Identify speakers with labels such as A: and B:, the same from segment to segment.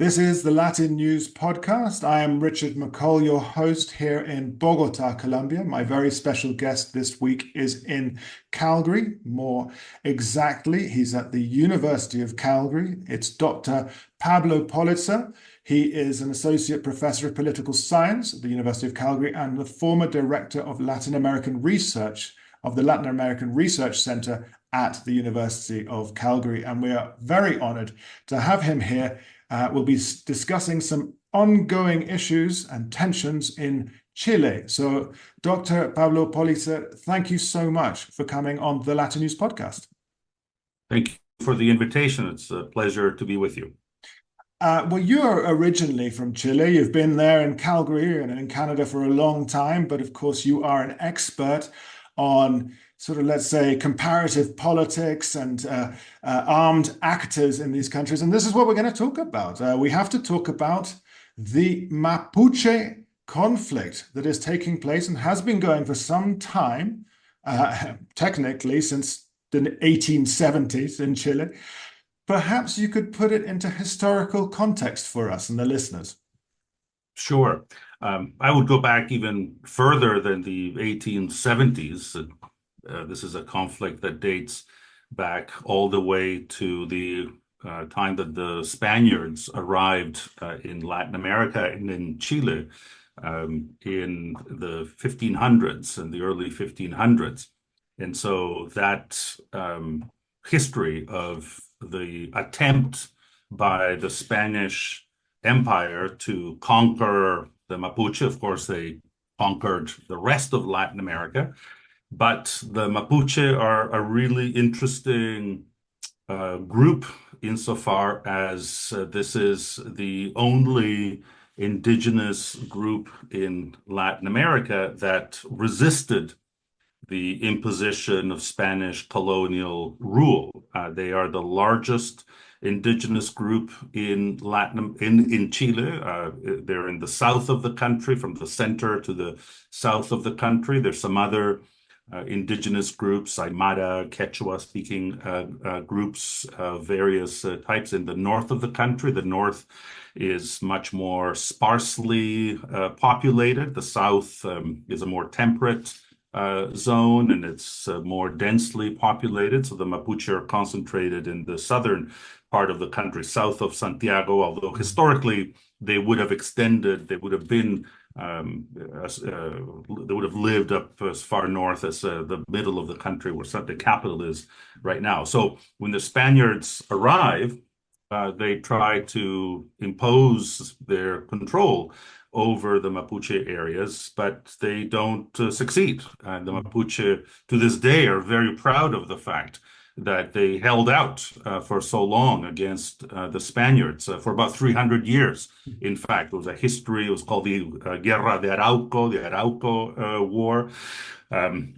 A: This is the LatinNews Podcast. I am Richard McCall, your host here in Bogota, Colombia. My very special guest this week is in Calgary. More exactly, he's at the University of Calgary. It's Dr. Pablo Policzer. He is an associate professor of political science at the University of Calgary and the former director of Latin American research of the Latin American Research Center at the University of Calgary. And we are very honored to have him here. We'll be discussing some ongoing issues and tensions in Chile. So, Dr. Pablo Policzer, thank you so much for coming on the LatinNews Podcast.
B: Thank you for the invitation. It's a pleasure to be with you.
A: Well, you're originally from Chile. You've been there in Calgary and in Canada for a long time, but of course you are an expert on sort of, let's say, comparative politics and armed actors in these countries. And this is what we're going to talk about. We have to talk about the Mapuche conflict that is taking place and has been going for some time, technically since the 1870s in Chile. Perhaps you could put it into historical context for us and the listeners.
B: Sure. I would go back even further than the 1870s. This is a conflict that dates back all the way to the time that the Spaniards arrived in Latin America and in Chile in the 1500s, in the early 1500s. And so that history of the attempt by the Spanish Empire to conquer the Mapuche, of course, they conquered the rest of Latin America. But the Mapuche are a really interesting group insofar as this is the only indigenous group in Latin America that resisted the imposition of Spanish colonial rule. They are the largest indigenous group in Chile. They're in the south of the country, from the center to the south of the country. There's some other indigenous groups, Aymara, Quechua-speaking groups of various types in the north of the country. The north is much more sparsely populated. The south is a more temperate zone, and it's more densely populated. So the Mapuche are concentrated in the southern part of the country, south of Santiago, although historically they would have extended, they would have been they would have lived up as far north as the middle of the country where the capital is right now. So when the Spaniards arrive, they try to impose their control over the Mapuche areas, but they don't succeed. And the Mapuche to this day are very proud of the fact that they held out for so long against the Spaniards for about 300 years. In fact, it was a history. It was called the Guerra de Arauco, the Arauco War,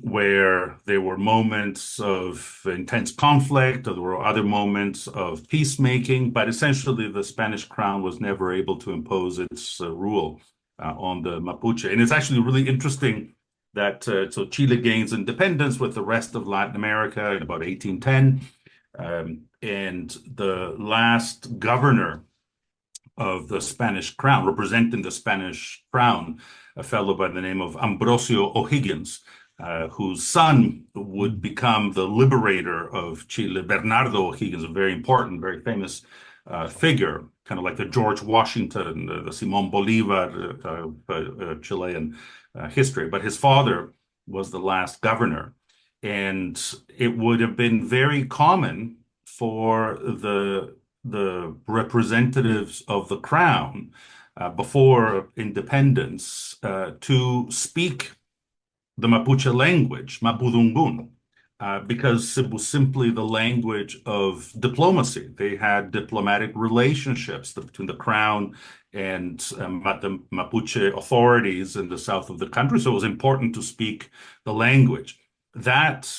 B: where there were moments of intense conflict. There were other moments of peacemaking, but essentially the Spanish crown was never able to impose its rule on the Mapuche. And it's actually really interesting that so Chile gains independence with the rest of Latin America in about 1810. And the last governor of the Spanish crown, representing the Spanish crown, a fellow by the name of Ambrosio O'Higgins, whose son would become the liberator of Chile, Bernardo O'Higgins, a very important, very famous figure, kind of like the George Washington, the Simón Bolívar, Chilean history. But his father was the last governor. And it would have been very common for the representatives of the crown before independence to speak the Mapuche language, Mapudungun, because it was simply the language of diplomacy. They had diplomatic relationships between the crown and the Mapuche authorities in the south of the country. So it was important to speak the language. That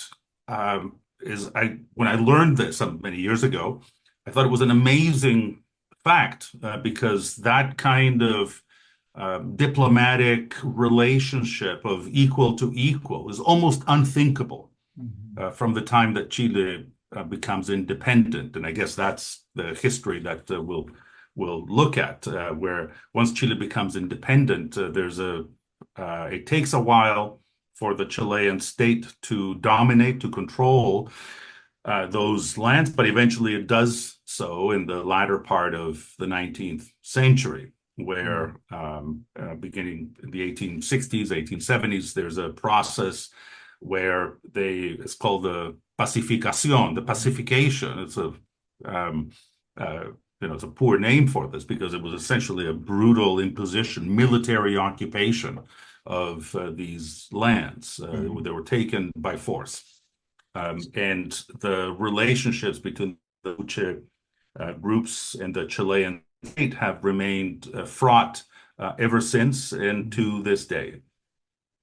B: when I learned this many years ago, I thought it was an amazing fact because that kind of diplomatic relationship of equal to equal is almost unthinkable from the time that Chile becomes independent. And I guess that's the history that we'll will look at, where once Chile becomes independent, it takes a while for the Chilean state to dominate, to control those lands, but eventually it does so in the latter part of the 19th century, where beginning in the 1860s, 1870s, there's a process where it's called the pacification, the pacification. It's it's a poor name for this because it was essentially a brutal imposition, military occupation of these lands. They were taken by force. And the relationships between the Mapuche groups and the Chilean state have remained fraught ever since and to this day.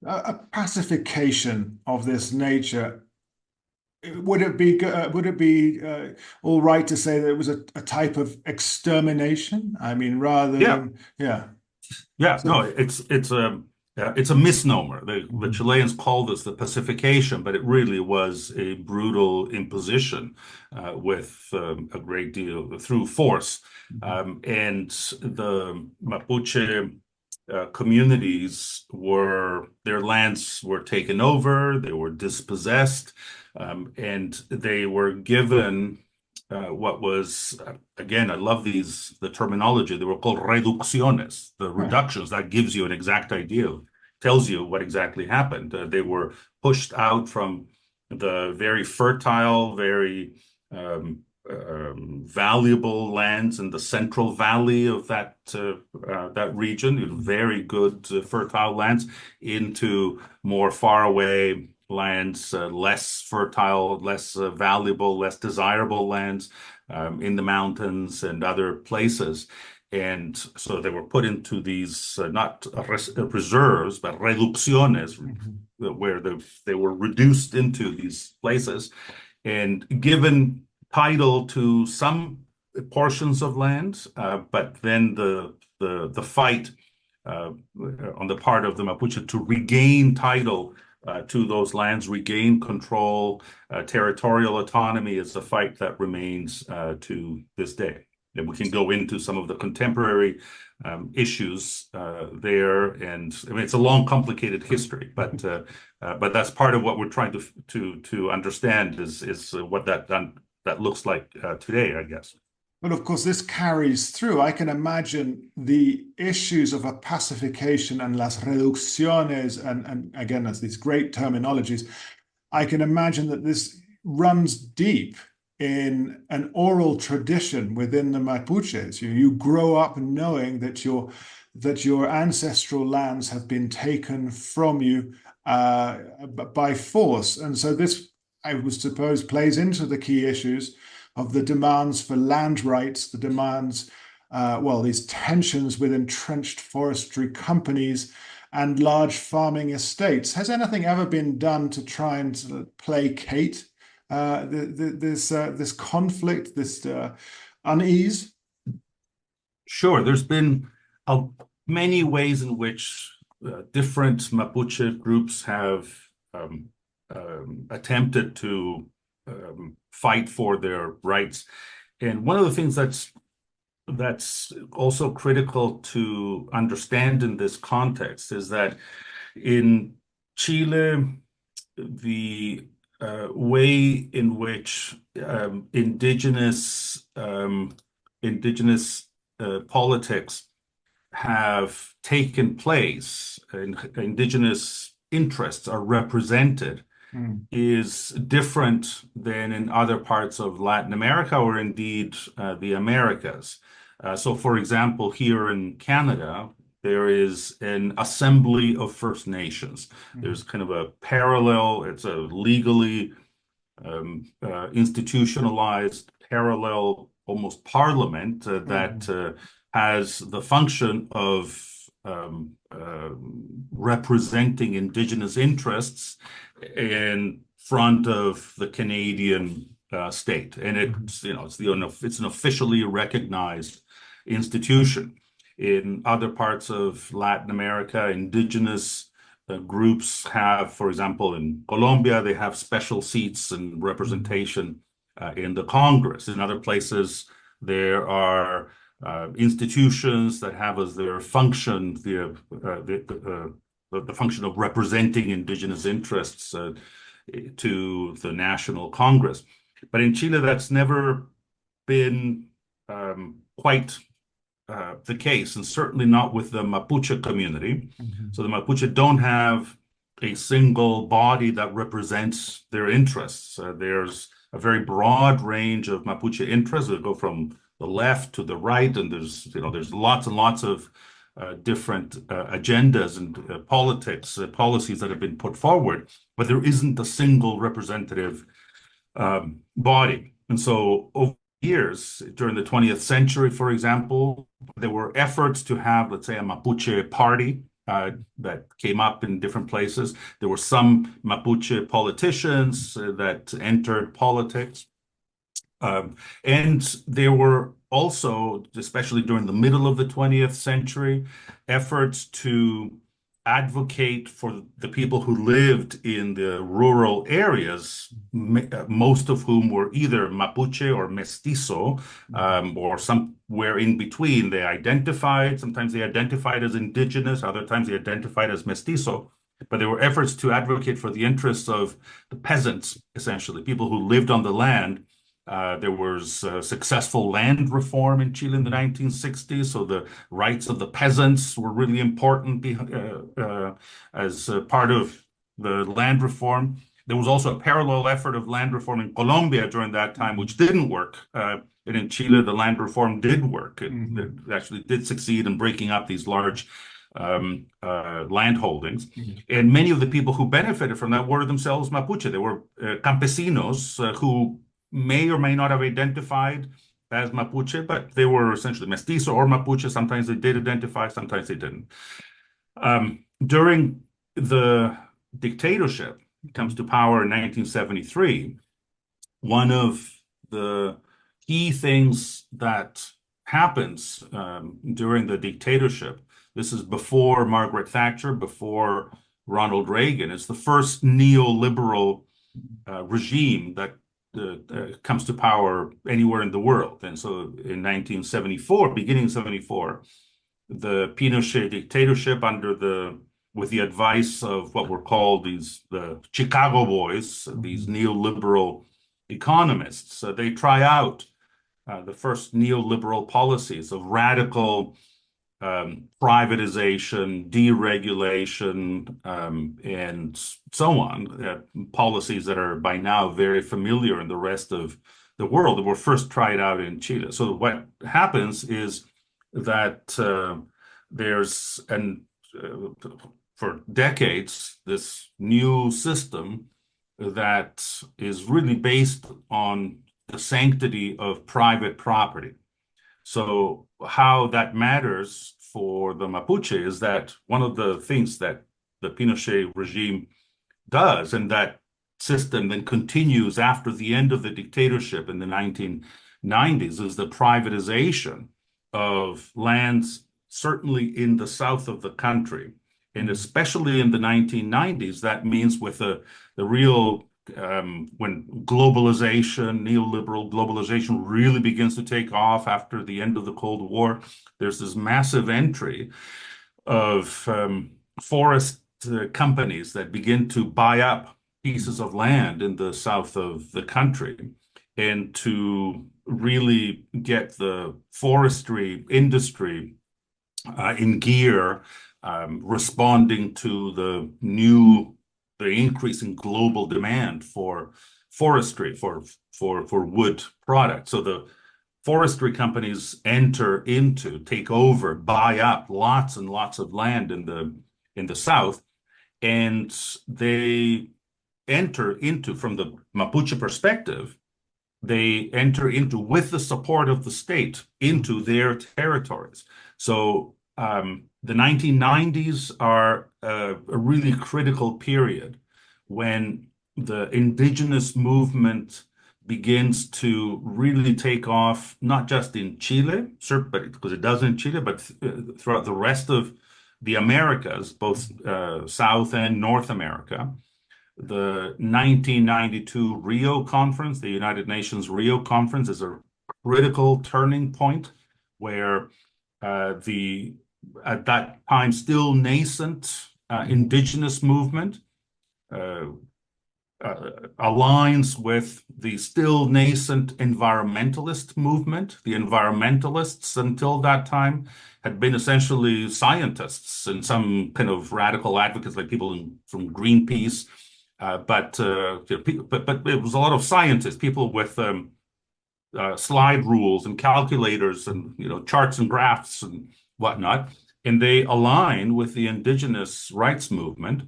A: A pacification of this nature, would it be all right to say that it was a type of extermination? I mean, rather than
B: no, it's a misnomer. The Chileans call this the pacification, but it really was a brutal imposition with a great deal through force. And the Mapuche communities their lands were taken over, they were dispossessed, and they were given what was, again, I love the terminology. They were called reducciones, the reductions. That gives you an exact idea, tells you what exactly happened. They were pushed out from the very fertile, very valuable lands in the Central Valley of that region, very good fertile lands, into more faraway lands, less fertile, less valuable, less desirable lands in the mountains and other places. And so they were put into these not reserves, but reducciones, where they were reduced into these places and given title to some portions of land, but then the fight on the part of the Mapuche to regain title to those lands, regain control, territorial autonomy is a fight that remains to this day. And we can go into some of the contemporary issues there, and I mean it's a long, complicated history, but that's part of what we're trying to understand is what that looks like today, I guess.
A: But of course, this carries through. I can imagine the issues of a pacification and las reducciones, and again, as these great terminologies, I can imagine that this runs deep in an oral tradition within the Mapuches. You grow up knowing that your ancestral lands have been taken from you by force. And so this, I would suppose, plays into the key issues of the demands for land rights, the demands, these tensions with entrenched forestry companies and large farming estates. Has anything ever been done to try and sort of placate this conflict, this unease?
B: Sure. There's been many ways in which different Mapuche groups have attempted to fight for their rights. And one of the things that's also critical to understand in this context is that in Chile, the way in which indigenous politics have taken place and indigenous interests are represented is different than in other parts of Latin America or indeed the Americas. So, for example, here in Canada, there is an Assembly of First Nations. There's kind of a parallel, it's a legally institutionalized parallel, almost parliament that has the function of representing indigenous interests in front of the Canadian state, and it's an officially recognized institution. In other parts of Latin America, indigenous groups have, for example, in Colombia, they have special seats and representation in the Congress. In other places, there are institutions that have as their function the function of representing indigenous interests to the National Congress. But in Chile, that's never been quite the case, and certainly not with the Mapuche community. So the Mapuche don't have a single body that represents their interests. There's a very broad range of Mapuche interests that go from the left to the right, and there's lots and lots of different agendas and policies that have been put forward, but there isn't a single representative body. And so over years, during the 20th century, for example, there were efforts to have, let's say, a Mapuche party that came up in different places. There were some Mapuche politicians that entered politics. And there were also, especially during the middle of the 20th century, efforts to advocate for the people who lived in the rural areas, most of whom were either Mapuche or Mestizo, or somewhere in between. Sometimes they identified as indigenous, other times they identified as Mestizo. But there were efforts to advocate for the interests of the peasants, essentially, people who lived on the land. There was successful land reform in Chile in the 1960s, so the rights of the peasants were really important as part of the land reform. There was also a parallel effort of land reform in Colombia during that time, which didn't work. And in Chile, the land reform did work. It actually did succeed in breaking up these large land holdings. And many of the people who benefited from that were themselves Mapuche. They were campesinos who may or may not have identified as Mapuche, but they were essentially Mestizo or Mapuche. Sometimes they did identify, sometimes they didn't. During the dictatorship, it comes to power in 1973, one of the key things that happens during the dictatorship, this is before Margaret Thatcher, before Ronald Reagan, it's the first neoliberal regime that comes to power anywhere in the world. And so in 1974, beginning 74, the Pinochet dictatorship with the advice of what were called the Chicago Boys, these neoliberal economists, they try out the first neoliberal policies of radical privatization, deregulation, and so on, policies that are by now very familiar in the rest of the world that were first tried out in Chile. So what happens is that there's, for decades, this new system that is really based on the sanctity of private property. So how that matters for the Mapuche is that one of the things that the Pinochet regime does, and that system then continues after the end of the dictatorship in the 1990s, is the privatization of lands, certainly in the south of the country. And especially in the 1990s, that means with the real when neoliberal globalization really begins to take off after the end of the Cold War, there's this massive entry of forest companies that begin to buy up pieces of land in the south of the country and to really get the forestry industry in gear, responding to the increase in global demand for forestry, for wood products. So the forestry companies take over, buy up lots and lots of land in the south, and they enter into, from the Mapuche perspective, they enter into, with the support of the state, into their territories. So the 1990s are a really critical period when the indigenous movement begins to really take off, not just in Chile, but because it does in Chile, but throughout the rest of the Americas, both South and North America. The 1992 Rio Conference, the United Nations Rio Conference, is a critical turning point where the at that time still nascent indigenous movement aligns with the still nascent environmentalist movement. The environmentalists until that time had been essentially scientists and some kind of radical advocates, like people from Greenpeace. But it was a lot of scientists, people with slide rules and calculators and charts and graphs and whatnot, and they align with the indigenous rights movement.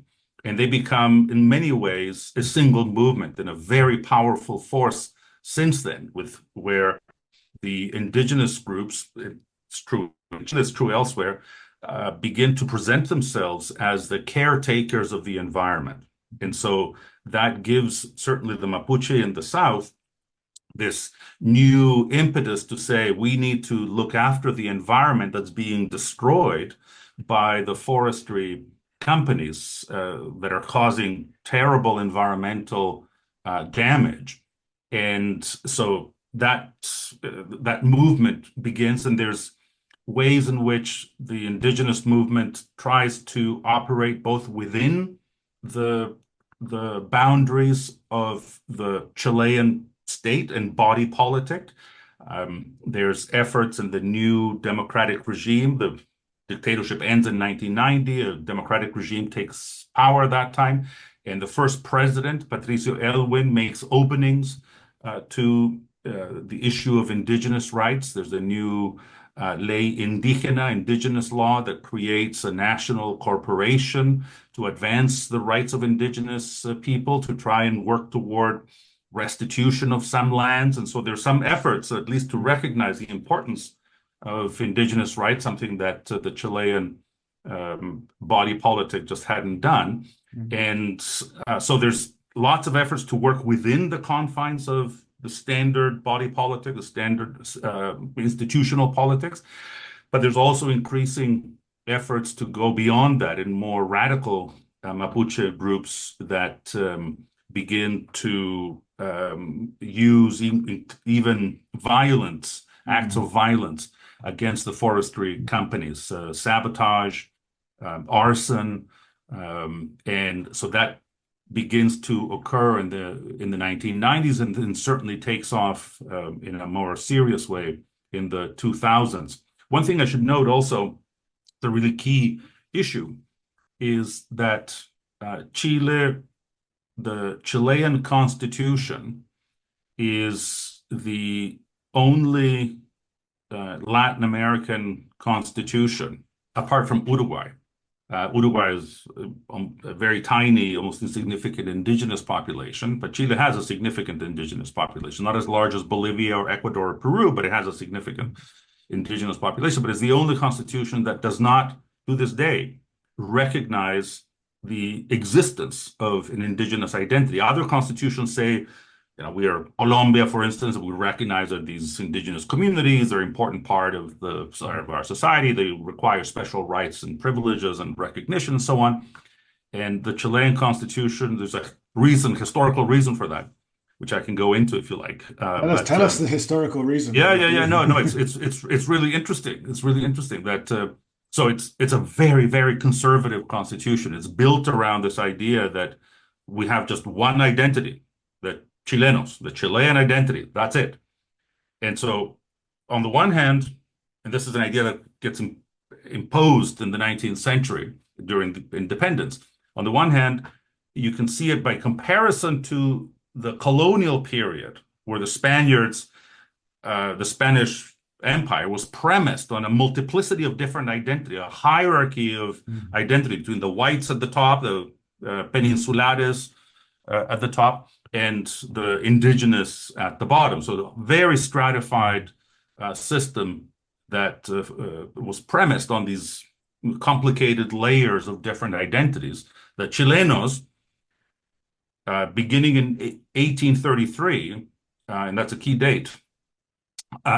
B: And they become, in many ways, a single movement and a very powerful force since then, where the indigenous groups, it's true elsewhere, begin to present themselves as the caretakers of the environment. And so that gives certainly the Mapuche in the South this new impetus to say we need to look after the environment that's being destroyed by the forestry companies that are causing terrible environmental damage. And so that movement begins, and there's ways in which the indigenous movement tries to operate both within the boundaries of the Chilean state and body politic. There's efforts in the new democratic regime. The dictatorship ends in 1990. A democratic regime takes power that time. And the first president, Patricio Aylwin, makes openings to the issue of indigenous rights. There's a new ley indígena, indigenous law, that creates a national corporation to advance the rights of indigenous people, to try and work toward restitution of some lands. And so there's some efforts, at least, to recognize the importance of indigenous rights, something that the Chilean body politic just hadn't done. Mm-hmm. And so there's lots of efforts to work within the confines of the standard body politic, the standard institutional politics. But there's also increasing efforts to go beyond that in more radical Mapuche groups that begin to use even violence, acts of violence against the forestry companies, sabotage, arson, and so that begins to occur in the 1990s, and then certainly takes off in a more serious way in the 2000s. One thing I should note also, the really key issue, is that Chile, the Chilean constitution, is the only Latin American constitution, apart from Uruguay. Uruguay is a very tiny, almost insignificant indigenous population, but Chile has a significant indigenous population, not as large as Bolivia or Ecuador or Peru, but it has a significant indigenous population. But it's the only constitution that does not, to this day, recognize the existence of an indigenous identity. Other constitutions say, we are Colombia, for instance, we recognize that these indigenous communities are an important part of our society. They require special rights and privileges and recognition and so on. And the Chilean constitution, there's a historical reason for that, which I can go into if you like.
A: Tell us the historical reason.
B: No, it's really interesting. It's really interesting that so it's a very, very conservative constitution. It's built around this idea that we have just one identity, that Chilenos, the Chilean identity, that's it. And so on the one hand, and this is an idea that gets imposed in the 19th century during the independence. On the one hand, you can see it by comparison to the colonial period, where the Spaniards, the Spanish Empire was premised on a multiplicity of different identity, a hierarchy of identity between the whites at the top, the peninsulares at the top, and the indigenous at the bottom. So a very stratified system that was premised on these complicated layers of different identities. The Chilenos, beginning in 1833, and that's a key date,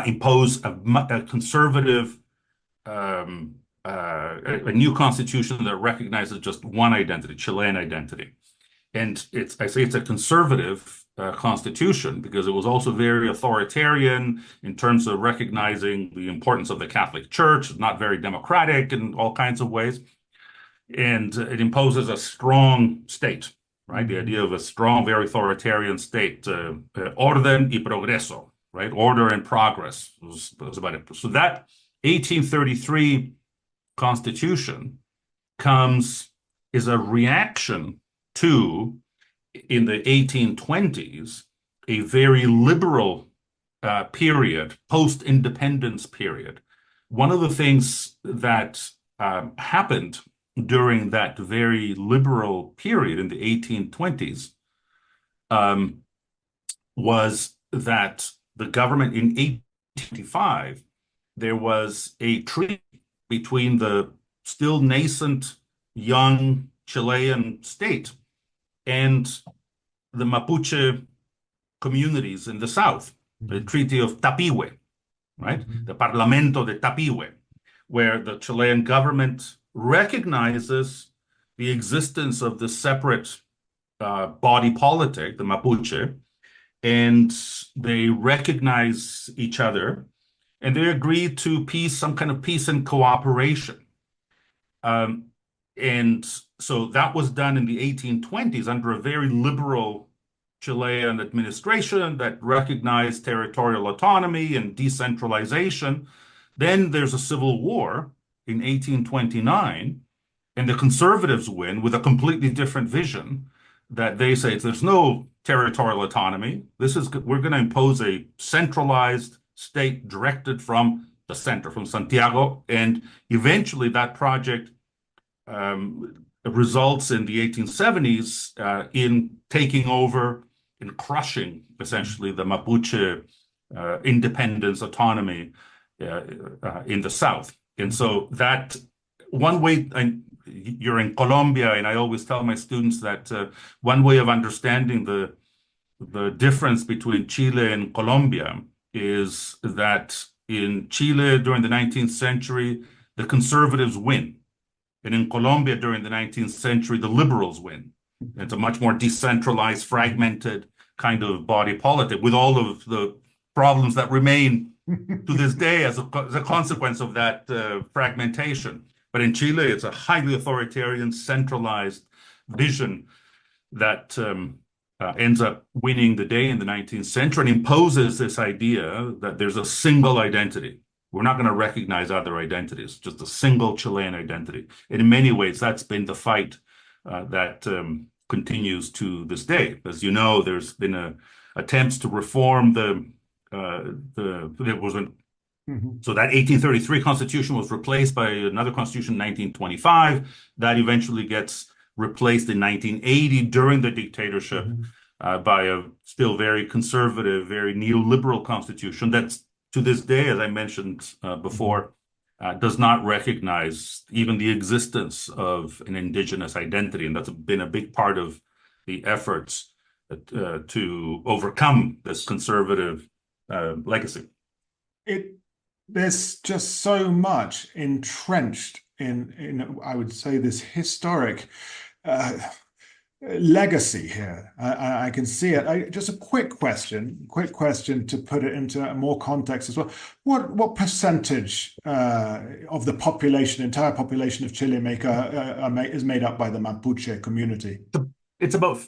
B: impose a conservative, a new constitution that recognizes just one identity, Chilean identity. And I say it's a conservative constitution because it was also very authoritarian in terms of recognizing the importance of the Catholic Church, not very democratic in all kinds of ways. And it imposes a strong state, right? The idea of a strong, very authoritarian state, orden y progreso, right? Order and progress was about it. So that 1833 constitution is a reaction to, in the 1820s, a very liberal period, post-independence period. One of the things that happened during that very liberal period in the 1820s was that the government in 1825, there was a treaty between the still nascent young Chilean state and the Mapuche communities in the south, the Treaty of Tapihue, right? The Parlamento de Tapihue, where the Chilean government recognizes the existence of the separate body politic, the Mapuche, and they recognize each other, and they agree to peace, some kind of peace and cooperation. And so that was done in the 1820s under a very liberal Chilean administration that recognized territorial autonomy and decentralization. Then there's a civil war in 1829, and the conservatives win with a completely different vision that they say there's no territorial autonomy. We're going to impose a centralized state directed from the center, from Santiago, and eventually that project results in the 1870s in taking over and crushing essentially the Mapuche independence, autonomy in the south. And so that one way, you're in Colombia, and I always tell my students that one way of understanding the difference between Chile and Colombia is that in Chile during the 19th century, the conservatives win. And in Colombia during the 19th century, the liberals win. It's a much more decentralized, fragmented kind of body politic with all of the problems that remain to this day as a consequence of that fragmentation. But in Chile, it's a highly authoritarian, centralized vision that ends up winning the day in the 19th century and imposes this idea that there's a single identity. We're not going to recognize other identities, just a single Chilean identity. And in many ways, that's been the fight that continues to this day. As you know, there's been attempts to reform so that 1833 constitution was replaced by another constitution in 1925. That eventually gets replaced in 1980 during the dictatorship by a still very conservative, very neoliberal constitution that's to this day, as I mentioned before, does not recognize even the existence of an indigenous identity. And that's been a big part of the efforts to overcome this conservative legacy.
A: There's just so much entrenched in I would say, this historic legacy here. I can see it. Just a quick question to put it into more context as well. What percentage of the population, entire population of Chile is made up by the Mapuche community?
B: It's about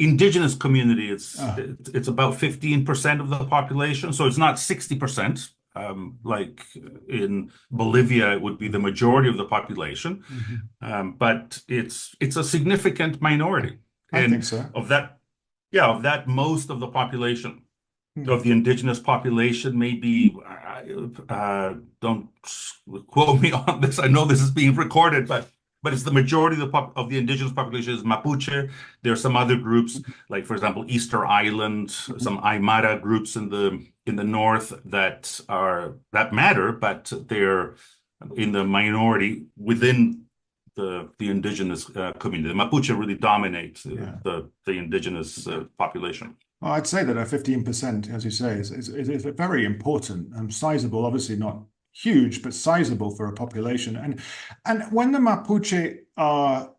B: indigenous community. It's about 15% of the population. So it's not 60%. Like in Bolivia, it would be the majority of the population, but it's a significant minority.
A: I think so.
B: Of that, most of the population, of the indigenous population, maybe don't quote me on this. I know this is being recorded, but it's the majority of the indigenous population is Mapuche. There are some other groups, like for example, Easter Island, some Aymara groups in the north that matter, but they're in the minority within the indigenous community. The Mapuche really dominates the indigenous population.
A: Well, I'd say that a 15%, as you say, is very important and sizable. Obviously not huge, but sizable for a population. And when the Mapuche are,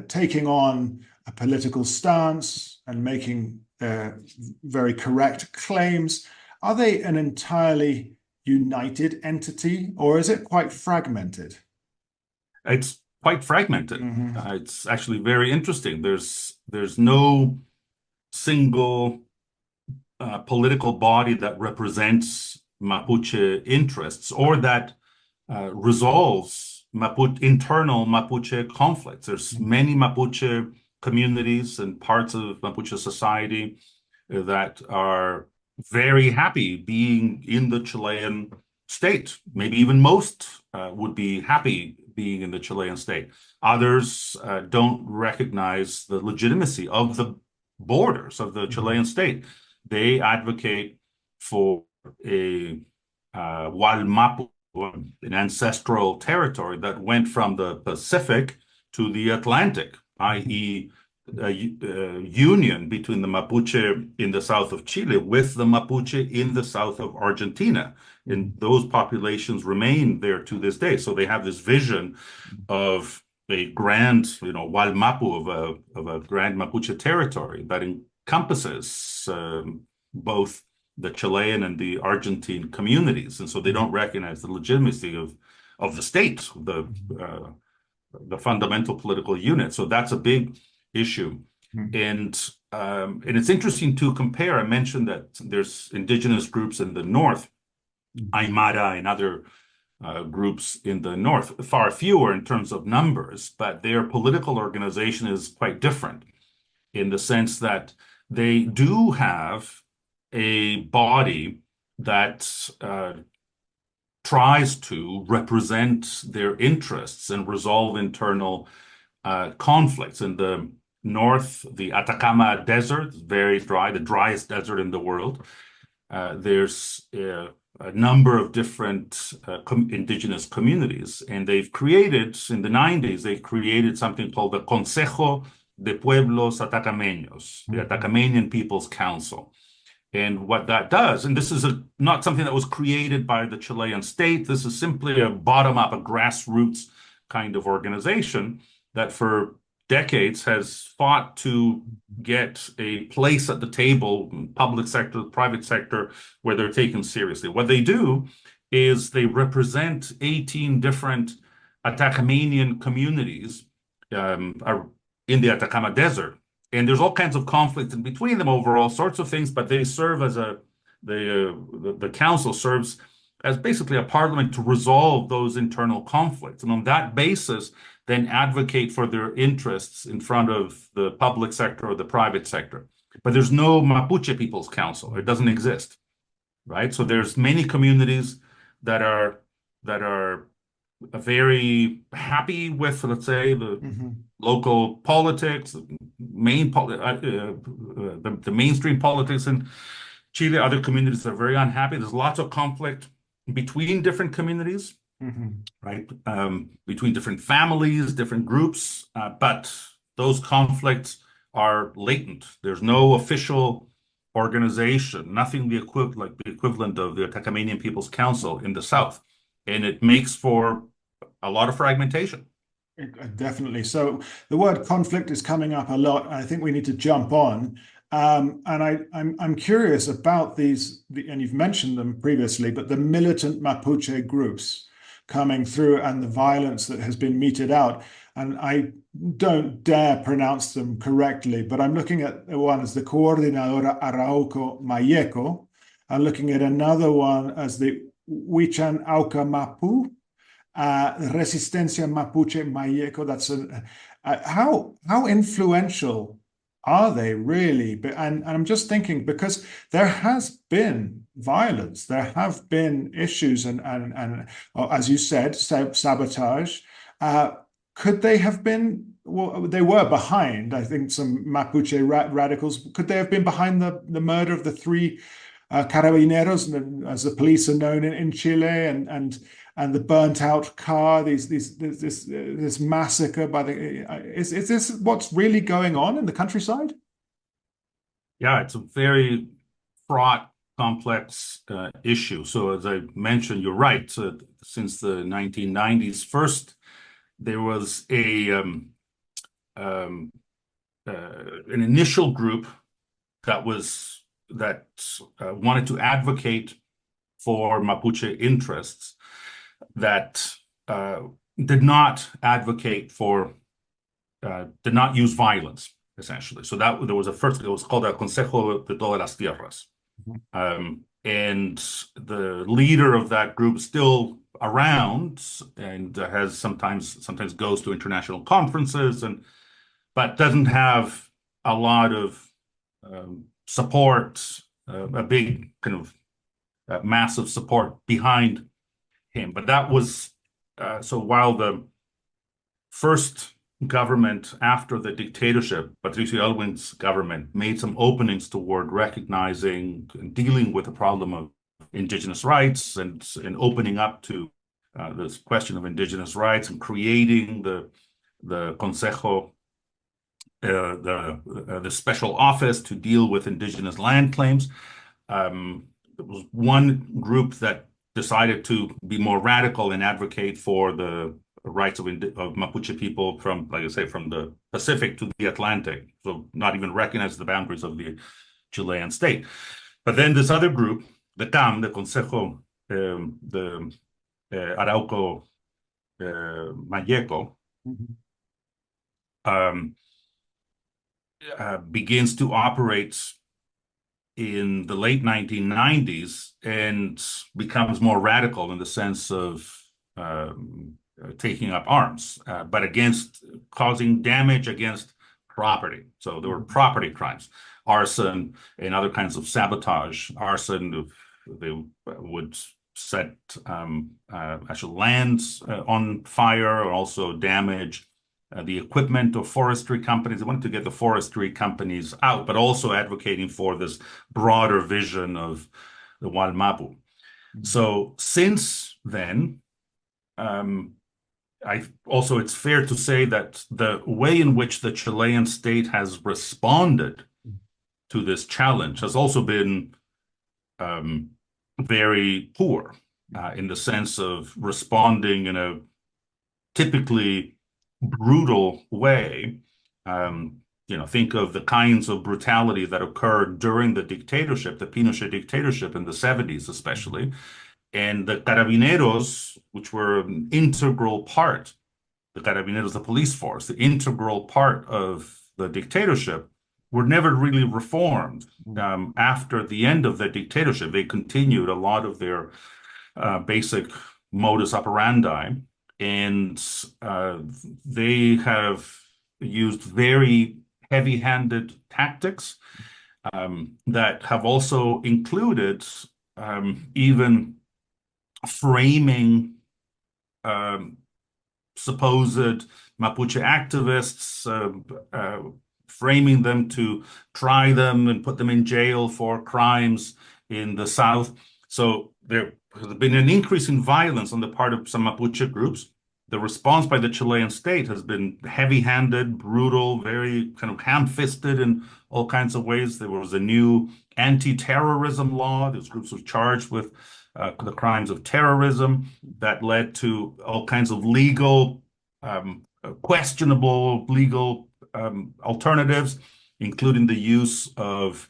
A: taking on a political stance and making very correct claims. Are they an entirely united entity, or is it quite fragmented?
B: It's quite fragmented.
A: Mm-hmm.
B: It's actually very interesting. There's no single political body that represents Mapuche interests or that resolves internal Mapuche conflicts. There's many Mapuche communities and parts of Mapuche society that are very happy being in the Chilean state. Maybe even most would be happy being in the Chilean state. Others don't recognize the legitimacy of the borders of the Chilean state. They advocate for a Walmapu, an ancestral territory that went from the Pacific to the Atlantic, i.e., a union between the Mapuche in the south of Chile with the Mapuche in the south of Argentina. And those populations remain there to this day. So they have this vision of a grand, Walmapu, of a grand Mapuche territory that encompasses both the Chilean and the Argentine communities. And so they don't recognize the legitimacy of the state, the fundamental political unit. So that's a big issue. And it's interesting to compare. I mentioned that there's indigenous groups in the north, Aymara and other groups in the north, far fewer in terms of numbers, but their political organization is quite different in the sense that they do have a body that tries to represent their interests and resolve internal conflicts. In the north, the Atacama Desert is very dry, the driest desert in the world. There's a number of different indigenous communities, and they've created, in the 90s, they created something called the Consejo de Pueblos Atacameños, the Atacamanian People's Council. And what that does, and this is not something that was created by the Chilean state, this is simply a bottom-up, a grassroots kind of organization that for decades has fought to get a place at the table, public sector, private sector, where they're taken seriously. What they do is they represent 18 different Atacamanian communities in the Atacama Desert. And there's all kinds of conflict in between them over all sorts of things, but they serve as the council serves as basically a parliament to resolve those internal conflicts. And on that basis, then advocate for their interests in front of the public sector or the private sector. But there's no Mapuche People's Council. It doesn't exist, right? So there's many communities that are very happy with, let's say, the local politics, the mainstream politics in Chile. Other communities are very unhappy. There's lots of conflict between different communities, right? Between different families, different groups, but those conflicts are latent. There's no official organization, nothing the equivalent of the Atacamanian People's Council in the South. And it makes for a lot of fragmentation.
A: Definitely. So the word conflict is coming up a lot. I think we need to jump on. And I'm curious about these, and you've mentioned them previously, but the militant Mapuche groups coming through and the violence that has been meted out. And I don't dare pronounce them correctly, but I'm looking at one as the Coordinadora Arauco Mayeco. I'm looking at another one as the Huichan Auca Mapu, Resistencia Mapuche Mayeco. That's how influential are they really? And I'm just thinking, because there has been violence, there have been issues, and as you said, sabotage. Could they have been? Well, they were behind, I think, some Mapuche radicals. Could they have been behind the murder of the three carabineros, as the police are known in Chile, and the burnt out car, this massacre by is this what's really going on in the countryside?
B: Yeah, it's a very fraught, complex issue. So as I mentioned, you're right. Since the 1990s, first there was a um, an initial group that wanted to advocate for Mapuche interests that did not use violence, essentially. So that there was a first, it was called the Consejo de Todas las Tierras. And the leader of that group is still around and has sometimes goes to international conferences, but doesn't have a lot of support, a big kind of massive support behind him. But that was so while the first government after the dictatorship, Patricio Aylwin's government, made some openings toward recognizing and dealing with the problem of indigenous rights and opening up to this question of indigenous rights and creating the Consejo, the special office to deal with indigenous land claims. There was one group that decided to be more radical and advocate for the rights of Mapuche people from, like I say, from the Pacific to the Atlantic, so not even recognize the boundaries of the Chilean state. But then this other group, the CAM, the Consejo the Arauco Mayeco, begins to operate in the late 1990s and becomes more radical in the sense of taking up arms, but against causing damage against property. So there were property crimes, arson and other kinds of sabotage. Arson, they would set actual lands on fire, or also damage the equipment of forestry companies. They wanted to get the forestry companies out, but also advocating for this broader vision of the Walmapu. So since then, it's fair to say that the way in which the Chilean state has responded to this challenge has also been very poor in the sense of responding in a typically brutal way. Think of the kinds of brutality that occurred during the dictatorship, the Pinochet dictatorship in the 70s especially. And the Carabineros, which were an integral part, the Carabineros, the police force, the integral part of the dictatorship, were never really reformed. After the end of the dictatorship, they continued a lot of their basic modus operandi, and they have used very heavy-handed tactics that have also included even framing supposed Mapuche activists, framing them to try them and put them in jail for crimes in the south. So there has been an increase in violence on the part of some Mapuche groups. The response by the Chilean state has been heavy-handed, brutal, very kind of ham-fisted in all kinds of ways. There was a new anti-terrorism law. Those groups were charged with the crimes of terrorism that led to all kinds of legal, questionable legal alternatives, including the use of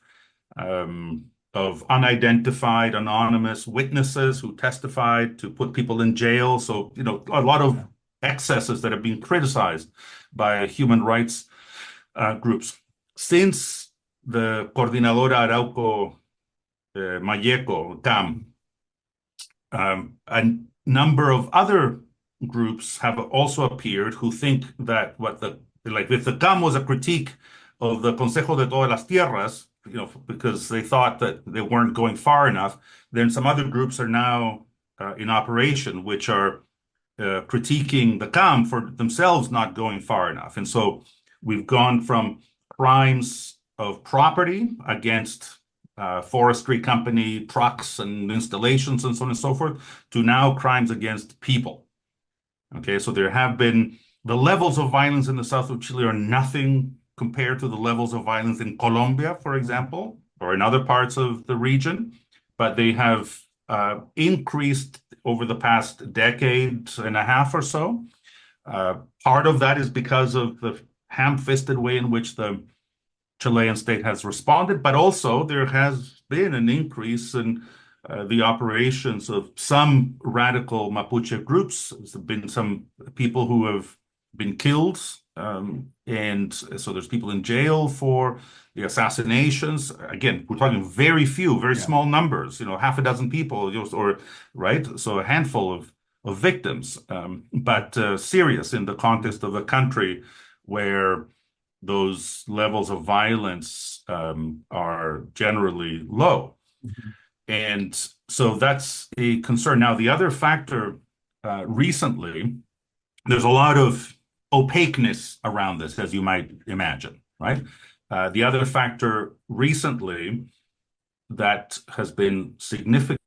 B: unidentified anonymous witnesses who testified to put people in jail. So, a lot of excesses that have been criticized by human rights groups. Since the Coordinadora Arauco Mayeco, CAM, a number of other groups have also appeared who think that if the CAM was a critique of the Consejo de Todas las Tierras, because they thought that they weren't going far enough, then some other groups are now in operation, which are critiquing the CAM for themselves not going far enough. And so we've gone from crimes of property against forestry company trucks and installations and so on and so forth, to now crimes against people. Okay, so there have been the levels of violence in the south of Chile are nothing compared to the levels of violence in Colombia, for example, or in other parts of the region, but they have increased over the past decade and a half or so. Part of that is because of the ham-fisted way in which the Chilean state has responded, but also there has been an increase in the operations of some radical Mapuche groups. There's been some people who have been killed, and so there's people in jail for the assassinations. Again, we're talking very few, very small numbers, half a dozen people, or right? So a handful of victims, but serious in the context of a country where those levels of violence are generally low.
A: Mm-hmm.
B: And so that's a concern. Now, the other factor recently, there's a lot of opaqueness around this, as you might imagine, right? The other factor recently that has been significant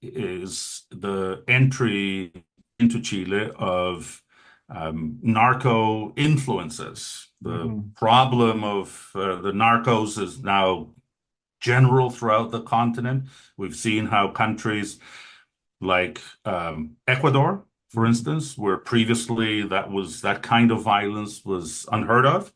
B: is the entry into Chile of narco influences. The problem of the narcos is now general throughout the continent. We've seen how countries like Ecuador, for instance, where previously that kind of violence was unheard of,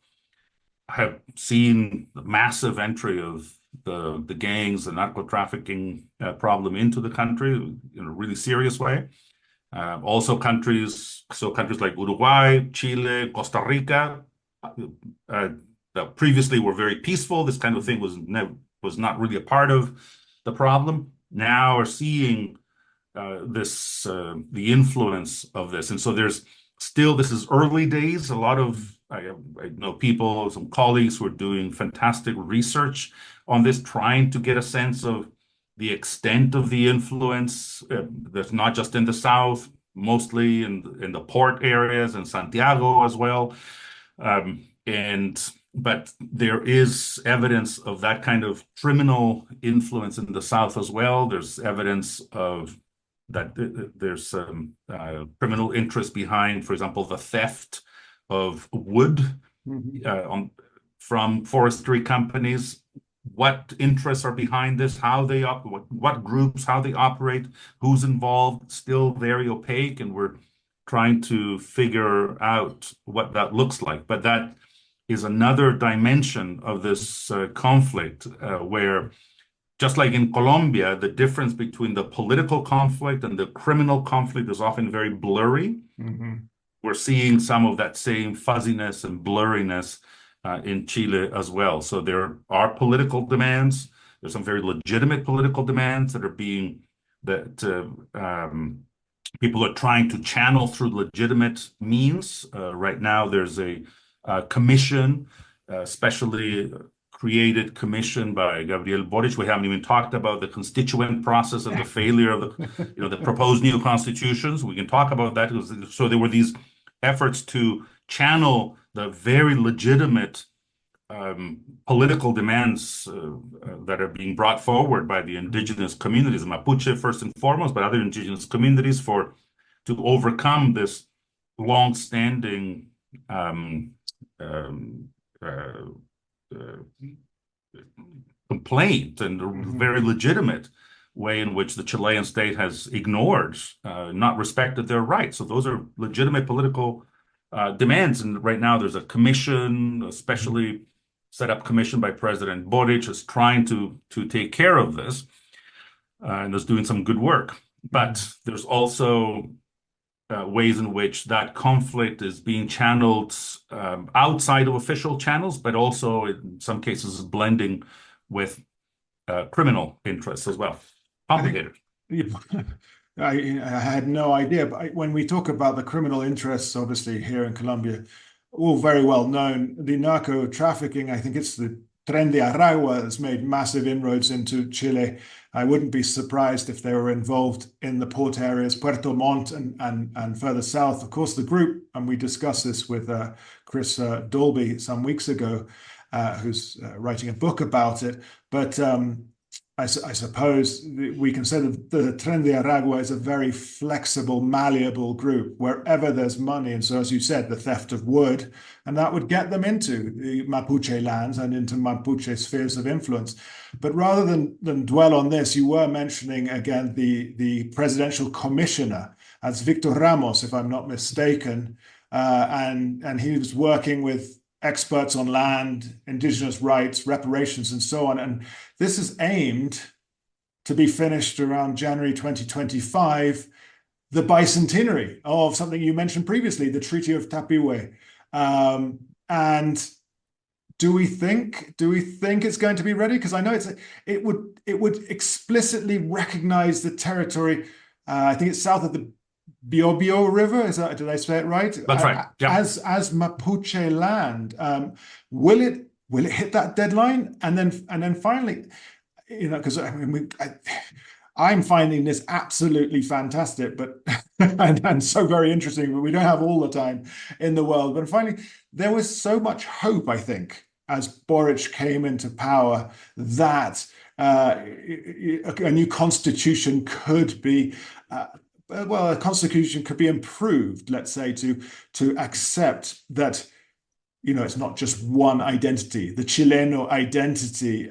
B: have seen the massive entry of the gangs, the narco trafficking problem into the country in a really serious way. Also countries like Uruguay, Chile, Costa Rica, that previously were very peaceful. This kind of thing was not really a part of the problem. Now are seeing the influence of this. And so this is early days. I know people, some colleagues who are doing fantastic research on this, trying to get a sense of the extent of the influence. That's not just in the south, mostly in the port areas and Santiago as well. But there is evidence of that kind of criminal influence in the south as well. There's evidence of that there's criminal interest behind, for example, the theft of wood from forestry companies. What interests are behind this, how they what groups, how they operate, who's involved, still very opaque, and we're trying to figure out what that looks like. But that is another dimension of this conflict where, just like in Colombia, the difference between the political conflict and the criminal conflict is often very blurry. We're seeing some of that same fuzziness and blurriness in Chile as well. So there are political demands. There's some very legitimate political demands people are trying to channel through legitimate means. Right now, there's a commission, especially created commission by Gabriel Boric. We haven't even talked about the constituent process and the failure of the proposed new constitutions. We can talk about that. So there were these efforts to channel the very legitimate political demands that are being brought forward by the indigenous communities, Mapuche first and foremost, but other indigenous communities, to overcome this long-standing complaint and a very legitimate way in which the Chilean state has ignored, not respected their rights. So those are legitimate political demands. And right now there's a commission, especially set up commission by President Boric, is trying to take care of this and is doing some good work. But there's also ways in which that conflict is being channeled outside of official channels, but also in some cases blending with criminal interests as well. Complicated.
A: I had no idea, but when we talk about the criminal interests, obviously here in Colombia, all very well known, the narco trafficking, I think it's the Tren de Aragua has made massive inroads into Chile. I wouldn't be surprised if they were involved in the port areas, Puerto Montt and further south. Of course, the group, and we discussed this with Chris Dolby some weeks ago, who's writing a book about it. But I suppose we can say that the Tren de Aragua is a very flexible, malleable group wherever there's money. And so, as you said, the theft of wood, and that would get them into the Mapuche lands and into Mapuche spheres of influence. But rather than dwell on this, you were mentioning again the presidential commissioner as Victor Ramos, if I'm not mistaken, and he was working with experts on land, indigenous rights, reparations, and so on. And this is aimed to be finished around January 2025, the bicentenary of something you mentioned previously, the Treaty of Tapiwe. And do we think it's going to be ready? Because I know it would explicitly recognize the territory. I think it's south of the Biobío River. Did I say it right?
B: That's right. Yeah.
A: As Mapuche land. Will it hit that deadline? And then finally, because I mean, I'm finding this absolutely fantastic, but and so very interesting, but we don't have all the time in the world. But finally, there was so much hope, I think, as Boric came into power, that a new constitution could be, a constitution could be improved, let's say, to accept that, it's not just one identity, the Chileno identity.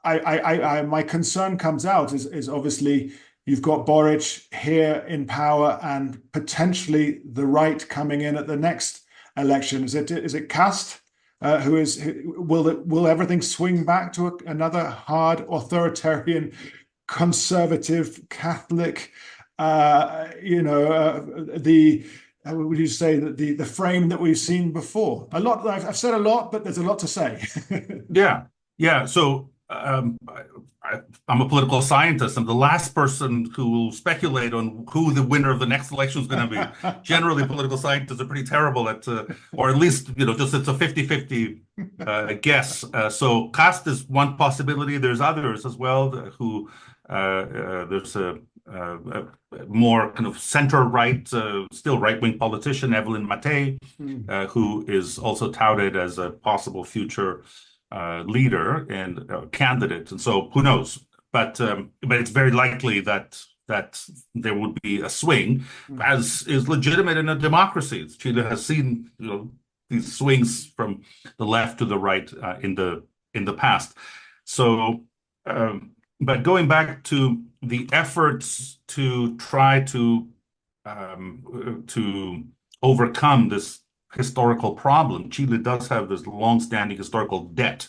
A: My concern comes out is obviously you've got Boric here in power and potentially the right coming in at the next election. Is it Cast? Will everything swing back to another hard authoritarian, conservative, Catholic? How would you say that the frame that we've seen before? I've said a lot, but there's a lot to say.
B: Yeah. So I'm a political scientist. I'm the last person who will speculate on who the winner of the next election is going to be. Generally, political scientists are pretty terrible at, or at least, just it's a 50-50 guess. So Cast is one possibility. There's others as well who there's a more kind of center-right, still right-wing politician, Evelyn Matei, who is also touted as a possible future leader and candidate, and so who knows? But it's very likely that there would be a swing, as is legitimate in a democracy. Chile has seen these swings from the left to the right in the past. So, but going back to the efforts to try to overcome this historical problem, Chile does have this long-standing historical debt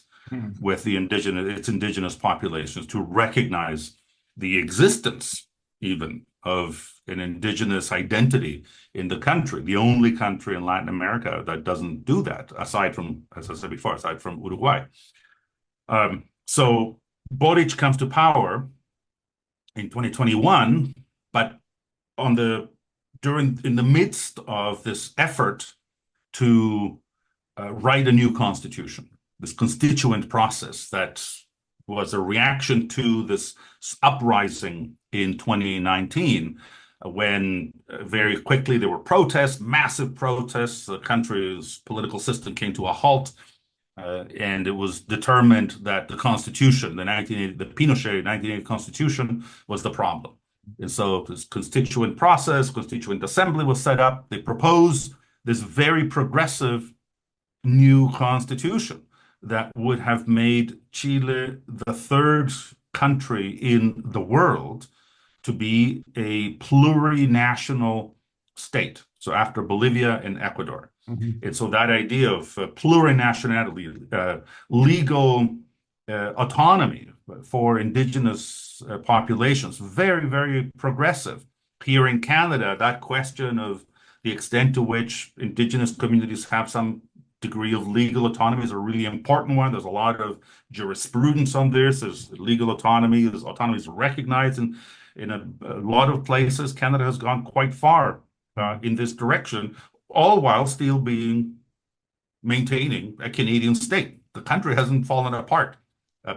B: with its indigenous populations to recognize the existence even of an indigenous identity in the country, the only country in Latin America that doesn't do that, aside from, as I said before, aside from Uruguay. So Boric comes to power in 2021, but in the midst of this effort to write a new constitution, this constituent process that was a reaction to this uprising in 2019, when very quickly there were protests, massive protests. The country's political system came to a halt, and it was determined that the constitution, the Pinochet 1980 constitution, was the problem. And so this constituent process, constituent assembly was set up. They proposed this very progressive new constitution that would have made Chile the third country in the world to be a plurinational state. So after Bolivia and Ecuador. And so that idea of plurinationality, legal autonomy for indigenous populations, very, very progressive. Here in Canada, that question of the extent to which indigenous communities have some degree of legal autonomy is a really important one. There's a lot of jurisprudence on this. There's legal autonomy. There's autonomy is recognized in a lot of places. Canada has gone quite far in this direction, all while still maintaining a Canadian state. The country hasn't fallen apart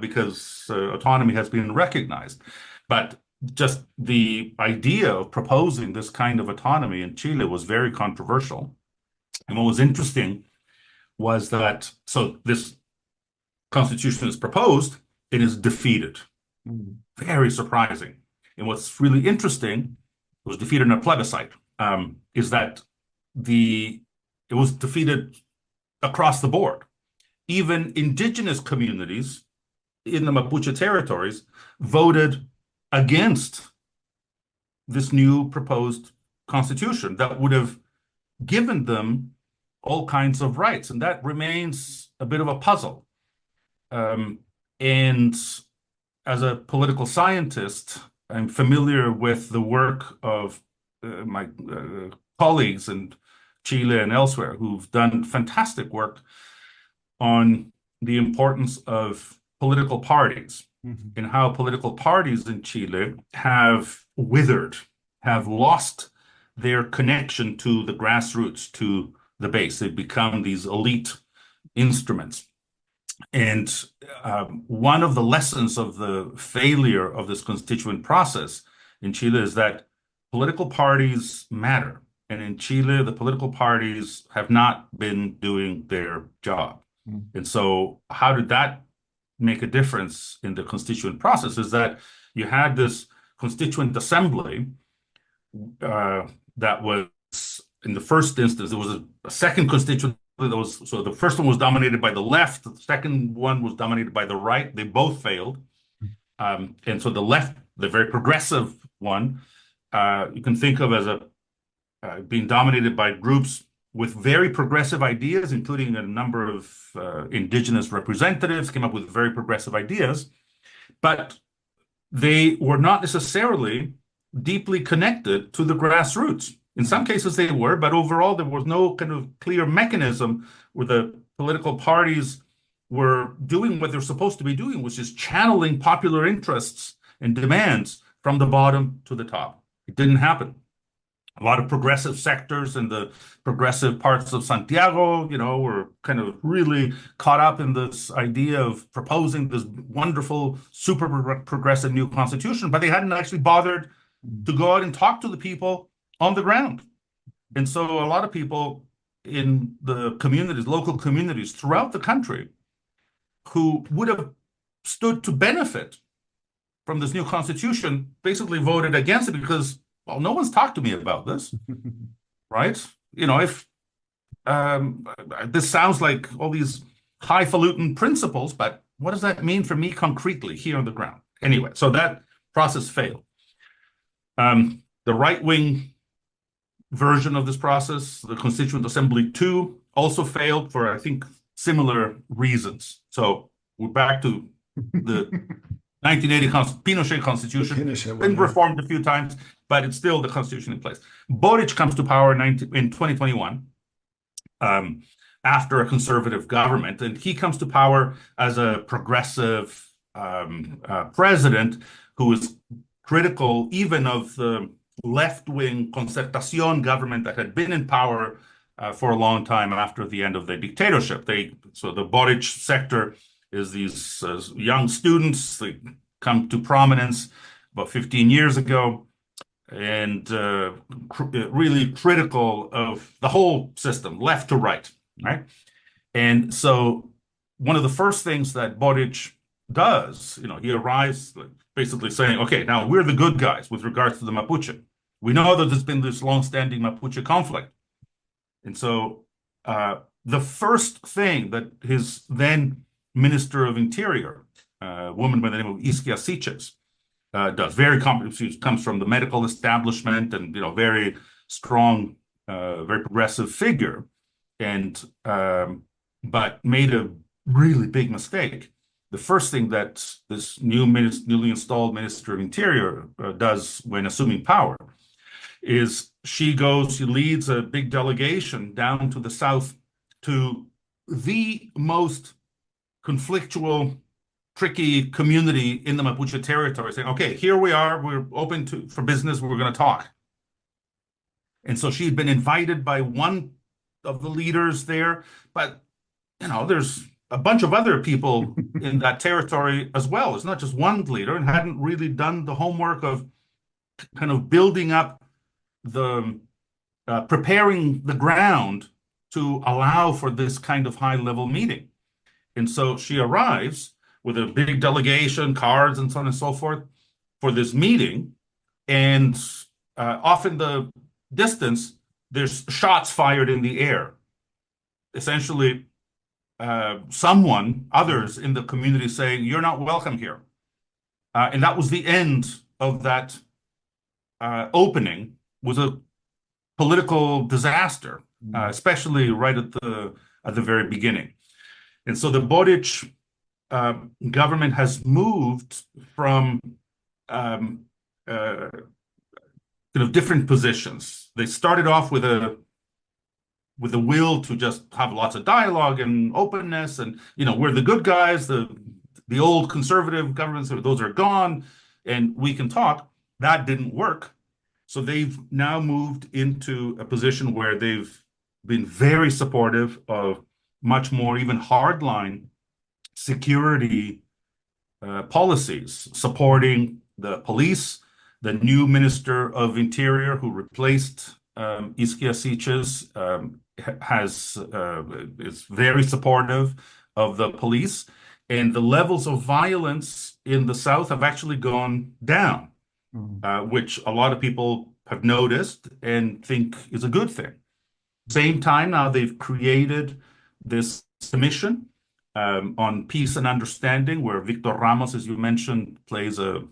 B: because autonomy has been recognized. But just the idea of proposing this kind of autonomy in Chile was very controversial. And what was interesting was that, so this constitution is proposed, it is defeated. Very surprising. And what's really interesting, it was defeated in a plebiscite, is that it was defeated across the board. Even indigenous communities in the Mapuche territories voted against this new proposed constitution that would have given them all kinds of rights. And that remains a bit of a puzzle. And as a political scientist, I'm familiar with the work of my colleagues in Chile and elsewhere who've done fantastic work on the importance of political parties and how political parties in Chile have withered, have lost their connection to the grassroots, to the base. They've become these elite instruments. And one of the lessons of the failure of this constituent process in Chile is that political parties matter. And in Chile, the political parties have not been doing their job. And so how did that make a difference in the constituent process is that you had this constituent assembly that was, in the first instance, there was a second constituent that was, so the first one was dominated by the left, the second one was dominated by the right. They both failed. And so the left, the very progressive one, you can think of as being dominated by groups with very progressive ideas, including a number of indigenous representatives came up with very progressive ideas, but they were not necessarily deeply connected to the grassroots. In some cases they were, but overall there was no kind of clear mechanism where the political parties were doing what they're supposed to be doing, which is channeling popular interests and demands from the bottom to the top. It didn't happen. A lot of progressive sectors in the progressive parts of Santiago, were kind of really caught up in this idea of proposing this wonderful, super progressive new constitution, but they hadn't actually bothered to go out and talk to the people on the ground. And so a lot of people in the communities, local communities throughout the country, who would have stood to benefit from this new constitution, basically voted against it because, well, no one's talked to me about this, right? If this sounds like all these highfalutin principles, but what does that mean for me concretely here on the ground? Anyway, so that process failed. The right-wing version of this process, the Constituent Assembly 2, also failed for, I think, similar reasons. So we're back to the 1980 Pinochet Constitution. Been reformed a few times, but it's still the Constitution in place. Boric comes to power in 2021 after a conservative government, and he comes to power as a progressive president who is critical even of the left-wing Concertación government that had been in power for a long time after the end of the dictatorship. So the Boric sector is these young students. They come to prominence about 15 years ago and really critical of the whole system, left to right, right? And so one of the first things that Boric does, he arrives basically saying, okay, now we're the good guys with regards to the Mapuche. We know that there's been this long-standing Mapuche conflict. And so the first thing that his then Minister of Interior, a woman by the name of Isquia Siches, does, she comes from the medical establishment and, very strong, very progressive figure, and but made a really big mistake. The first thing that this newly installed Minister of Interior does when assuming power is she leads a big delegation down to the south to the most conflictual, tricky community in the Mapuche territory, saying, okay, here we are, we're open for business, we're going to talk. And so she'd been invited by one of the leaders there, but, there's a bunch of other people in that territory as well. It's not just one leader, and hadn't really done the homework of kind of building up preparing the ground to allow for this kind of high-level meeting. And so she arrives with a big delegation, cards, and so on and so forth for this meeting. And off in the distance, there's shots fired in the air. Essentially, others in the community saying, you're not welcome here. And that was the end of that opening. Was a political disaster, especially right at the very beginning. And so the Boric government has moved from different positions. They started off with a will to just have lots of dialogue and openness, and we're the good guys. The old conservative governments, those are gone, and we can talk. That didn't work. So they've now moved into a position where they've been very supportive of much more even hardline security policies, supporting the police. The new Minister of Interior who replaced Iskia Siches is very supportive of the police, and the levels of violence in the South have actually gone down, which a lot of people have noticed and think is a good thing. Same time now they've created this commission on peace and understanding, where Victor Ramos, as you mentioned, plays a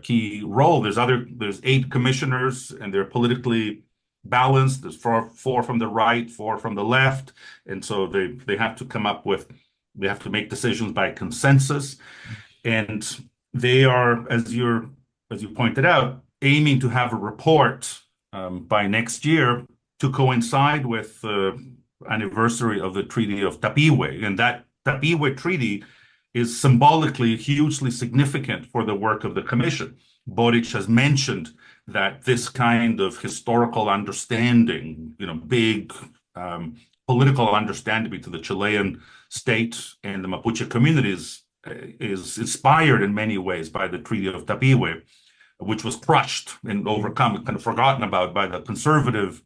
B: key role. There's 8 commissioners, and they're politically balanced. There's four from the right, 4 from the left, and so they have to make decisions by consensus. And they are, as you pointed out, aiming to have a report by next year to coincide with the anniversary of the Treaty of Tapiwe, and that Tapiwe Treaty is symbolically hugely significant for the work of the Commission. Boric has mentioned that this kind of historical understanding, big political understanding between the Chilean state and the Mapuche communities is inspired in many ways by the Treaty of Tapiwe, which was crushed and overcome, kind of forgotten about by the conservative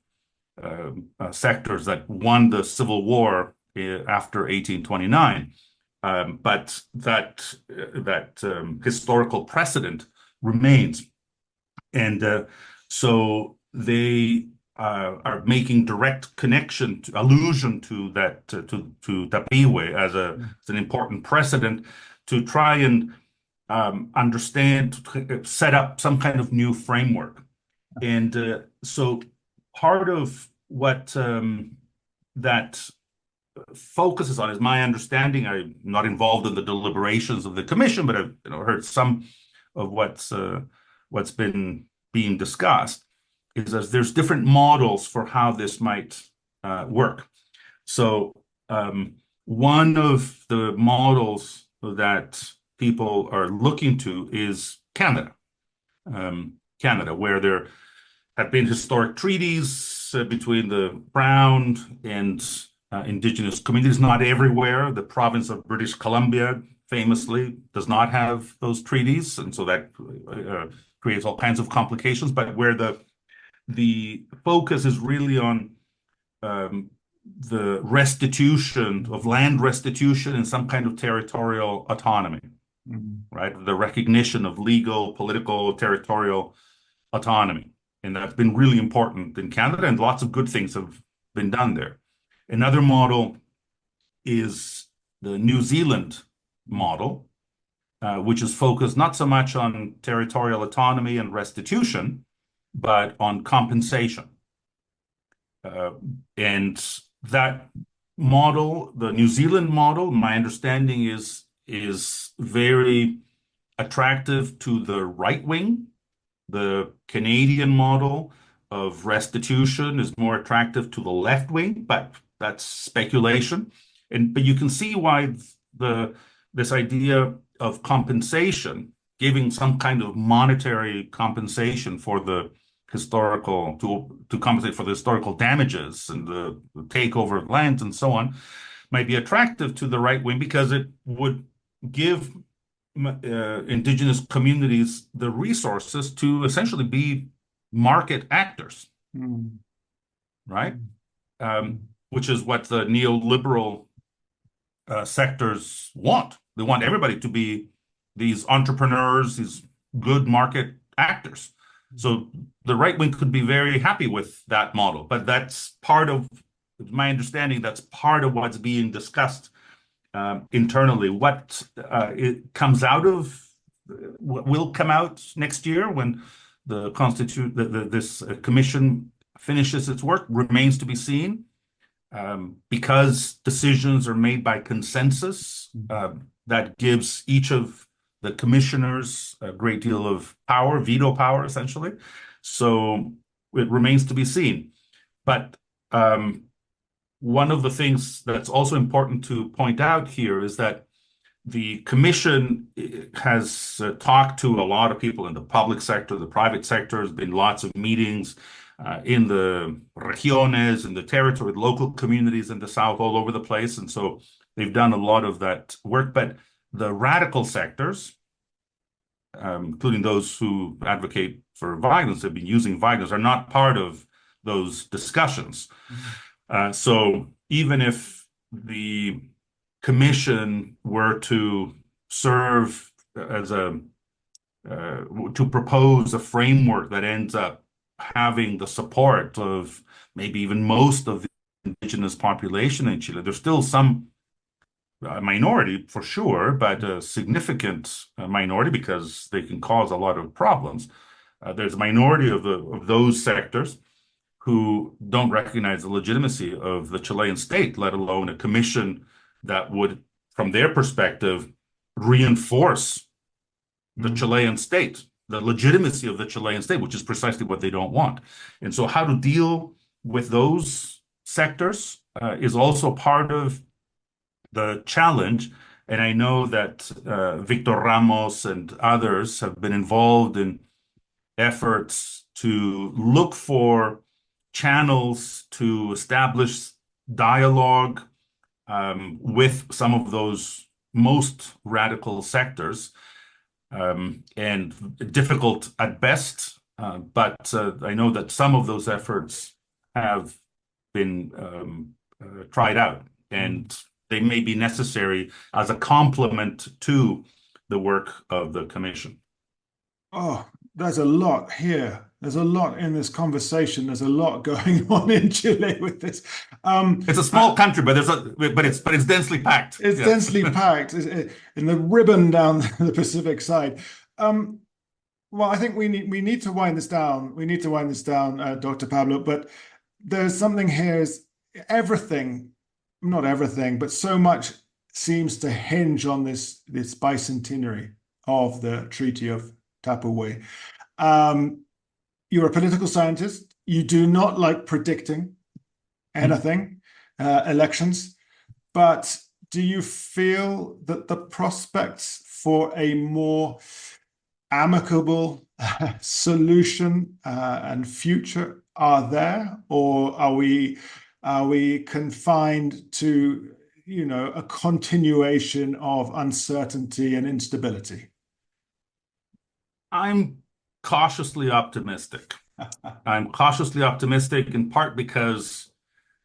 B: sectors that won the Civil War after 1829. But that historical precedent remains. And so they are making direct allusion to that, to Tapiwe as an important precedent to try and understand, to set up some kind of new framework. And so part of what that focuses on, is my understanding. I'm not involved in the deliberations of the commission, but I've heard some of what's been being discussed, is that there's different models for how this might work. So one of the models that people are looking to is Canada, where there have been historic treaties between the Crown and Indigenous communities. Not everywhere. The province of British Columbia famously does not have those treaties, and so that creates all kinds of complications. But where the focus is really on the restitution of land restitution and some kind of territorial autonomy, right? The recognition of legal, political, territorial autonomy. And that's been really important in Canada, and lots of good things have been done there. Another model is the New Zealand model, which is focused not so much on territorial autonomy and restitution, but on compensation. And that model, the New Zealand model, my understanding is very attractive to the right wing. The Canadian model of restitution is more attractive to the left wing, but that's speculation. But you can see why this idea of compensation, giving some kind of monetary compensation for the historical, to compensate for the historical damages and the takeover of lands and so on, might be attractive to the right wing, because it would give Indigenous communities the resources to essentially be market actors, right? Which is what the neoliberal sectors want. They want everybody to be these entrepreneurs, these good market actors. So the right wing could be very happy with that model, but that's part of my understanding. That's part of what's being discussed internally. What it comes out of, what will come out next year when this commission finishes its work remains to be seen. Because decisions are made by consensus, that gives each of the commissioners a great deal of power, veto power, essentially. So it remains to be seen. But one of the things that's also important to point out here is that the commission has talked to a lot of people in the public sector, the private sector. There's been lots of meetings in the regiones, in the territory, local communities in the South, all over the place. And so they've done a lot of that work. But the radical sectors, including those who advocate for violence, have been using violence, are not part of those discussions. So even if the commission were to serve as to propose a framework that ends up having the support of maybe even most of the indigenous population in Chile, there's still some minority for sure, but a significant minority because they can cause a lot of problems. There's a minority of those sectors who don't recognize the legitimacy of the Chilean state, let alone a commission that would, from their perspective, reinforce the Chilean state, the legitimacy of the Chilean state, which is precisely what they don't want. And so how to deal with those sectors is also part of the challenge. And I know that Victor Ramos and others have been involved in efforts to look for channels to establish dialogue with some of those most radical sectors, and difficult at best. But I know that some of those efforts have been tried out, and they may be necessary as a complement to the work of the commission.
A: Oh, there's a lot here. There's a lot in this conversation. There's a lot going on in Chile with this.
B: It's a small country, but it's densely packed.
A: It's densely packed in the ribbon down the Pacific side. Well, I think we need to wind this down. We need to wind this down, Dr. Pablo. But there's something here. Is everything, not everything, but so much seems to hinge on this bicentenary of the Treaty of Tapaway. You're a political scientist. You do not like predicting anything, elections, but do you feel that the prospects for a more amicable solution and future are there, or are we confined to, a continuation of uncertainty and instability?
B: I'm cautiously optimistic. I'm cautiously optimistic in part because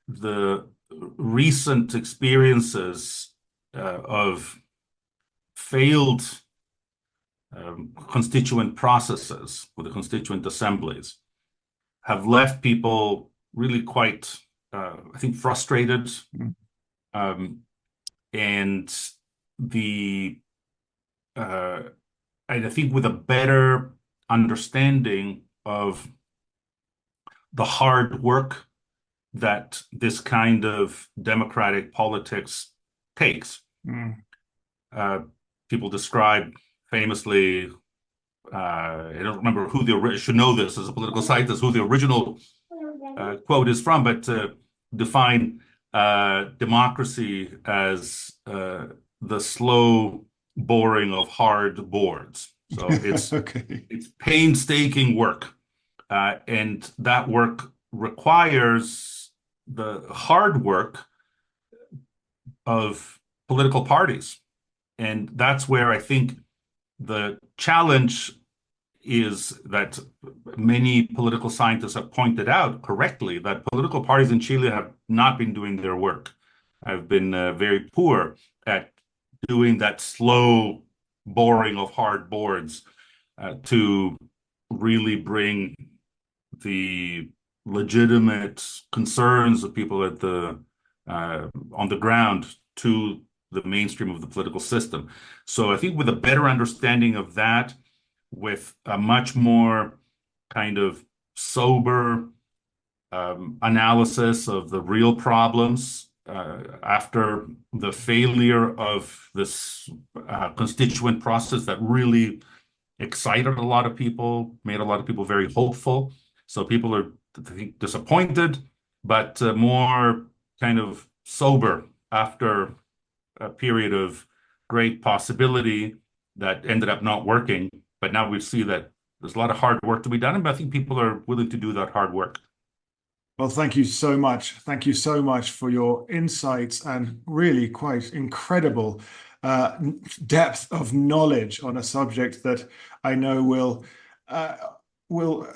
B: the recent experiences of failed constituent processes with the constituent assemblies have left people really quite, I think, frustrated. And I think with a better understanding of the hard work that this kind of democratic politics takes. People describe famously, I don't remember who should know this as a political scientist, who the original quote is from, but define democracy as the slow boring of hard boards. So it's it's painstaking work, and that work requires the hard work of political parties, and that's where I think the challenge is that many political scientists have pointed out correctly that political parties in Chile have not been doing their work, have been very poor at doing that slow boring of hard boards to really bring the legitimate concerns of people at the on the ground to the mainstream of the political system. So I think with a better understanding of that, with a much more kind of sober analysis of the real problems after the failure of this constituent process that really excited a lot of people, made a lot of people very hopeful. So people are, I think, disappointed, but more kind of sober after a period of great possibility that ended up not working. But now we see that there's a lot of hard work to be done, and I think people are willing to do that hard work.
A: Well, thank you so much. Thank you so much for your insights and really quite incredible depth of knowledge on a subject that I know will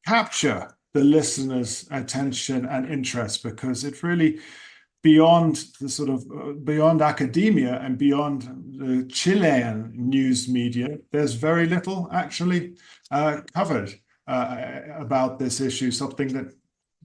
A: capture the listeners' attention and interest, because it's really beyond the sort of beyond academia and beyond the Chilean news media. There's very little actually covered about this issue, something that,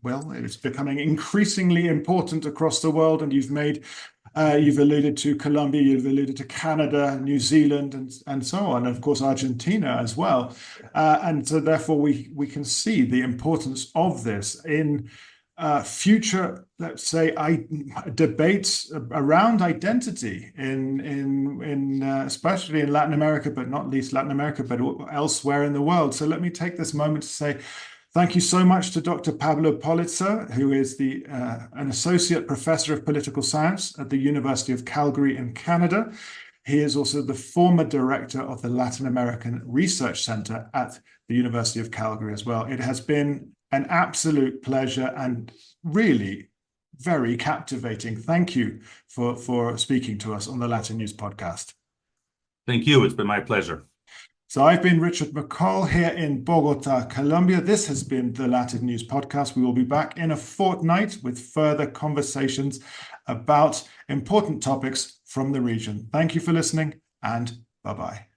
A: well, it's becoming increasingly important across the world. And you've alluded to Colombia, you've alluded to Canada, New Zealand, and so on, and of course, Argentina as well. And so therefore we can see the importance of this in future, let's say, debates around identity in especially in Latin America, but not least Latin America, but elsewhere in the world. So let me take this moment to say thank you so much to Dr. Pablo Policzer, who is an associate professor of political science at the University of Calgary in Canada. He is also the former director of the Latin American Research Center at the University of Calgary as well. It has been an absolute pleasure and really very captivating. Thank you for speaking to us on the LatinNews Podcast.
B: Thank you. It's been my pleasure.
A: So I've been Richard McCall here in Bogota, Colombia. This has been the LatinNews Podcast. We will be back in a fortnight with further conversations about important topics from the region. Thank you for listening, and bye-bye.